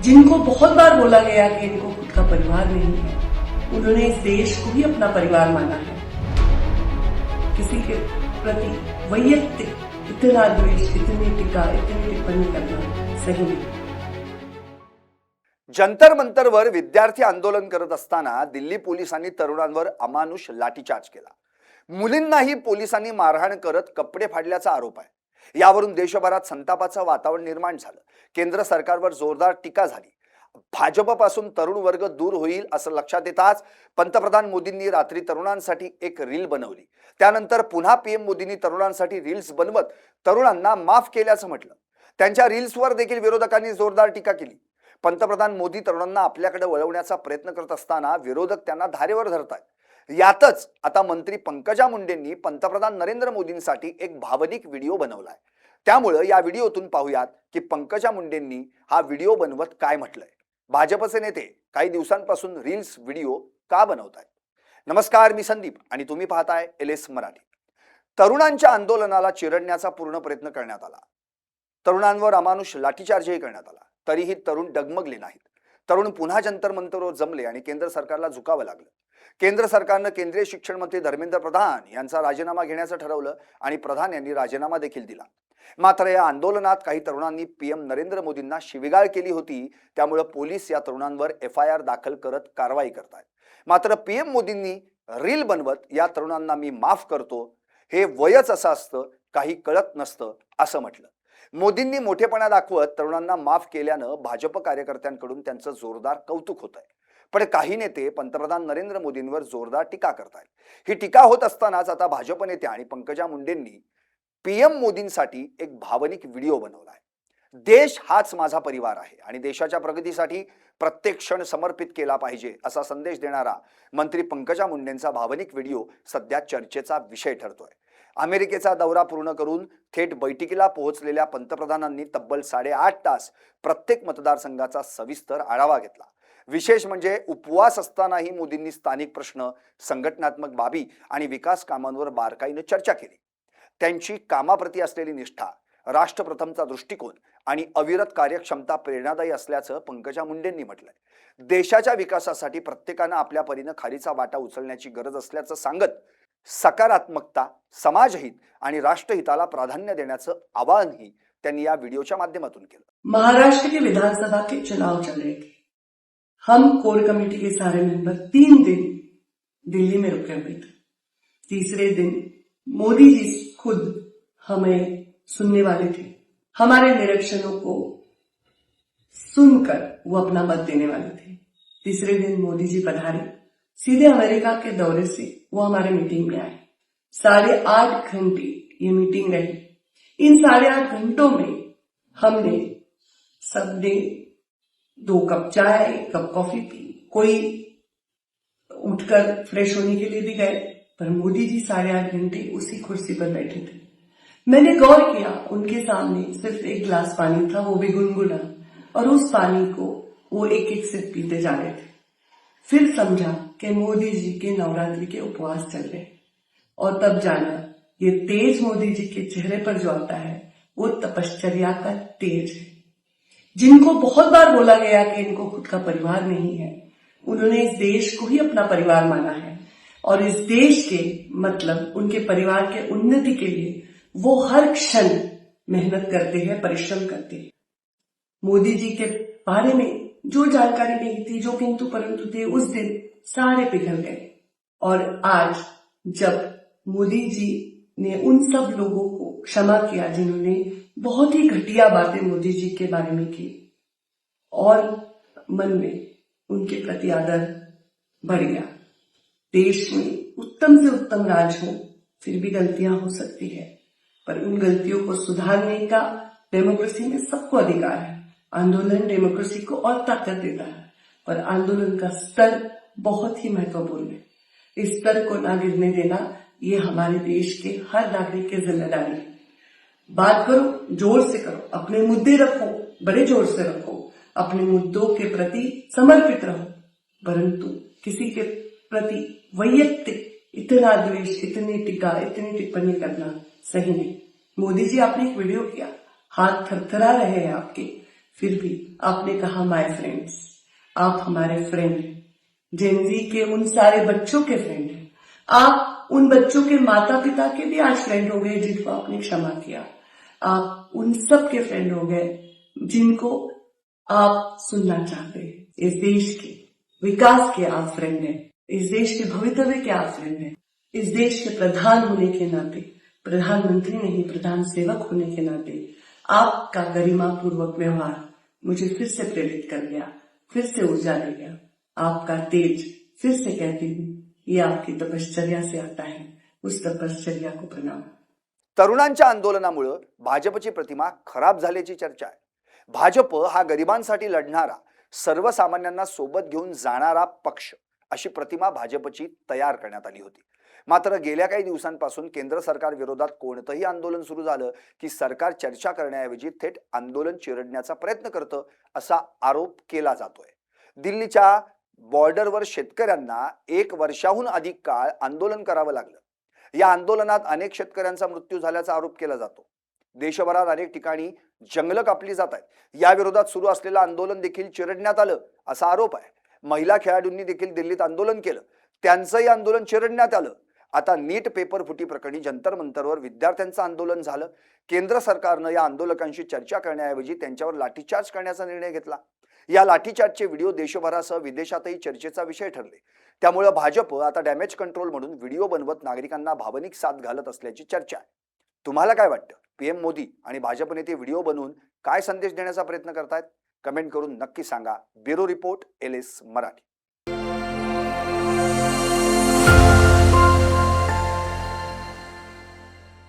जिनको बहुत बार बोला गया कि इनको खुद का परिवार नहीं है, उन्होंने इस देश को ही अपना परिवार माना है। किसी के प्रति वैयक्तिक इतना द्वेष, इतनी टीका, इतनी टिप्पणी करना सही नहीं। जंतर मंतरवर विद्यार्थी आंदोलन करत असताना दिल्ली पोलिसांनी तरुणांवर अमानुष लाठीचार्ज केला। मुलींनाही पोलिसांनी मारहाण करत कपडे फाडल्याचा आरोप आहे। यावरून देशभरात संतापाचं वातावरण निर्माण झालं। केंद्र सरकारवर जोरदार टीका झाली। भाजपपासून तरुण वर्ग दूर होईल असं लक्षात येताच पंतप्रधान मोदींनी रात्री तरुणांसाठी एक रील बनवली। त्यानंतर पुन्हा पीएम मोदींनी तरुणांसाठी रील्स बनवत तरुणांना माफ केल्याचं म्हटलं। त्यांच्या रील्सवर देखील विरोधकांनी जोरदार टीका केली। पंतप्रधान मोदी तरुणांना आपल्याकडे वळवण्याचा प्रयत्न करत असताना विरोधक त्यांना धारेवर धरतात। यातच आता मंत्री पंकजा मुंडेंनी पंतप्रधान नरेंद्र मोदींसाठी एक भावनिक व्हिडिओ बनवलाय। त्यामुळे या व्हिडिओतून पाहूयात की पंकजा मुंडेंनी हा व्हिडिओ बनवत काय म्हटलंय। भाजपचे नेते काही दिवसांपासून रील्स व्हिडिओ का बनवतायत। नमस्कार, मी संदीप आणि तुम्ही पाहताय LS मराठी। तरुणांच्या आंदोलनाला चिरडण्याचा पूर्ण प्रयत्न करण्यात आला। तरुणांवर अमानुष लाठीचार्जही करण्यात आला, तरीही तरुण डगमगले नाहीत। तरुण पुन्हा जंतर मंतरवर जमले आणि केंद्र सरकारला झुकावं लागलं। केंद्र सरकारने केंद्रीय शिक्षण मंत्री धर्मेंद्र प्रधान यांचा राजीनामा घेण्याचं ठरवलं आणि प्रधान यांनी राजीनामा देखील दिला। मात्र या आंदोलनात काही तरुणांनी पीएम नरेंद्र मोदींना शिवीगाळ केली होती। त्यामुळे पोलीस या तरुणांवर FIR दाखल करत कारवाई करतायत। मात्र पीएम मोदींनी रील बनवत या तरुणांना मी माफ करतो, हे वयच असं असतं, काही कळत नसतं असं म्हटलं। मोदींनी मोठेपणा दाखवत तरुणांना माफ केल्यानं भाजप कार्यकर्त्यांकडून त्यांचं जोरदार कौतुक होत आहे। पण काही नेते पंतप्रधान नरेंद्र मोदींवर जोरदार टीका करतायत। ही टीका होत असतानाच आता भाजप नेते आणि पंकजा मुंडेंनी पीएम मोदींसाठी एक भावनिक व्हिडिओ बनवलाय। देश हाच माझा परिवार आहे आणि देशाच्या प्रगतीसाठी प्रत्येक क्षण समर्पित केला पाहिजे असा संदेश देणारा मंत्री पंकजा मुंडेंचा भावनिक व्हिडिओ सध्या चर्चेचा विषय ठरतोय। अमेरिकेचा दौरा पूर्ण करून थेट बैठकीला पोहोचलेल्या पंतप्रधानांनी तब्बल 8.5 तास प्रत्येक मतदारसंघाचा सविस्तर आढावा घेतला। विशेष म्हणजे उपवास असतानाही मोदींनी स्थानिक प्रश्न, संघटनात्मक बाबी आणि विकास कामांवर बारकाईने चर्चा केली। त्यांची कामाप्रती असलेली निष्ठा, राष्ट्रप्रथमचा दृष्टिकोन आणि अविरत कार्यक्षमता प्रेरणादायी असल्याचं पंकजा मुंडेंनी म्हटलंय। देशाच्या विकासासाठी प्रत्येकाने आपल्या परीने खारीचा वाटा उचलण्याची गरज असल्याचं सांगत सकारात्मकता, समाजहित आणि राष्ट्रहिताला प्राधान्य देण्याचं आवाहनही त्यांनी या व्हिडिओच्या माध्यमातून केलं। महाराष्ट्र के विधानसभा के चुनाव चल रहे थे। हम कोर कमेटी के सारे मेंबर 3 दिन दिल्ली में रुके हुए थे। तीसरे दिन मोदी जी खुद हमें सुनने वाले थे। हमारे निरीक्षणों को सुनकर वो अपना मत देने वाले थे। तीसरे दिन मोदी जी पधारे, सीधे अमेरिका के दौरे से वो हमारे मीटिंग में आए। 8.5 घंटे ये मीटिंग रही। इन 8.5 घंटों में हमने सबने 2 कप चाय, 1 कप कॉफी पी। कोई उठकर फ्रेश होने के लिए भी गए, पर मोदी जी 8.5 घंटे उसी कुर्सी पर बैठे थे। मैंने गौर किया, उनके सामने सिर्फ 1 गिलास पानी था, वो भी गुनगुना, और उस पानी को वो एक सिप पीते जा रहे थे। फिर समझा कि मोदी जी के नवरात्रि के उपवास चल रहे, और तब जाना ये तेज मोदी जी के चेहरे पर जो आता है वो तपश्चर्या का तेज है। जिनको बहुत बार बोला गया कि इनको खुद का परिवार नहीं है, उन्होंने इस देश को ही अपना परिवार माना है, और इस देश के मतलब उनके परिवार के उन्नति के लिए वो हर क्षण मेहनत करते हैं, परिश्रम करते हैं। मोदी जी के बारे में जो जानकारी नहीं थी, जो किंतु परंतु थे, उस दिन सारे पिघल गए। और आज जब मोदी जी ने उन सब लोगों को क्षमा किया जिन्होंने बहुत ही घटिया बातें मोदी जी के बारे में की, और मन में उनके प्रति आदर बढ़ गया। देश में उत्तम से उत्तम राज हो, फिर भी गलतियां हो सकती है, पर उन गलतियों को सुधारने का डेमोक्रेसी में सबको अधिकार है। आंदोलन डेमोक्रेसी को और ताकत देता है, पर आंदोलन का स्तर बहुत ही महत्वपूर्ण है। इस स्तर को ना गिरने देना ये हमारे देश के हर नागरिक की जिम्मेदारी है। बात करो, जोर से करो, अपने मुद्दे रखो, बड़े जोर से रखो, अपने मुद्दों के प्रति समर्पित रहो, परंतु किसी के प्रति वैयक्तिक इतना द्वेष, इतनी टीका, इतनी टिप्पणी करना सही नहीं। मोदी जी, आपने एक वीडियो किया, हाथ थरथरा रहे हैं आपके, फिर भी आपने कहा माय फ्रेंड्स, आप हमारे फ्रेंड हैं, जेनजी के उन सारे बच्चों के फ्रेंड हैं। आप उन बच्चों के माता पिता के भी आज फ्रेंड हो गए जिनको आपने क्षमा किया। आप उन सब के फ्रेंड हो गए जिनको आप सुनना चाहते हैं। इस देश के विकास के आप फ्रेंड हैं, इस देश के भवितव्य के आप फ्रेंड हैं, इस देश के प्रधान होने के नाते, प्रधानमंत्री नहीं प्रधान सेवक होने के नाते आपका गरिमा पूर्वक व्यवहार मुझे फिर से प्रेरित कर गया, फिर से ऊर्जा दे गया। आपका तेज फिर से कहती हूँ, ये आपकी तपश्चर्या से आता है। उस तपश्चर्या को प्रणाम। तरुणांच्या आंदोलनामुळे भाजपची प्रतिमा खराब झाल्याची चर्चा आहे. भाजप हा गरिबांसाठी लढणारा, सर्वसामान्यांना सोबत घेऊन जाणारा पक्ष अशी प्रतिमा भाजपची तयार करण्यात आली होती. मात्र गेल्या काही दिवसांपासून केंद्र सरकार विरोधात कोणतंही आंदोलन सुरू झालं की सरकार चर्चा करण्याऐवजी थेट आंदोलन चिरडण्याचा प्रयत्न करतं असा आरोप केला जातोय. दिल्लीच्या बॉर्डरवर शेतकऱ्यांना 1 वर्षाहून अधिक काळ आंदोलन करावं लागलं. या आंदोलनात अनेक शेतकऱ्यांचा मृत्यू झाल्याचा आरोप केला जातो. देशभरात अनेक ठिकाणी जंगलं कापली जात आहेत. या विरोधात सुरू असलेलं आंदोलन देखील चिरडण्यात आलं असा आरोप आहे. महिला खेळाडूंनी देखील दिल्लीत आंदोलन केलं, त्यांचंही आंदोलन चिरडण्यात आलं. आता नीट पेपर फुटी प्रकरणी जंतर मंतरवर विद्यार्थ्यांचं आंदोलन झालं. केंद्र सरकारनं या आंदोलकांशी चर्चा करण्याऐवजी त्यांच्यावर लाठीचार्ज करण्याचा निर्णय घेतला. या लाठीचार्जचे व्हिडिओ देशभरासह विदेशातही चर्चेचा विषय ठरले. त्यामुळे भाजप आता डॅमेज कंट्रोल म्हणून व्हिडिओ बनवत नागरिकांना भावनिक साथ घालत असल्याची चर्चा आहे. तुम्हाला काय वाटतं? पीएम मोदी आणि भाजप नेते व्हिडिओ बनवून काय संदेश देण्याचा प्रयत्न करतायत? कमेंट करून नक्की सांगा. Bureau report, LS Marathi.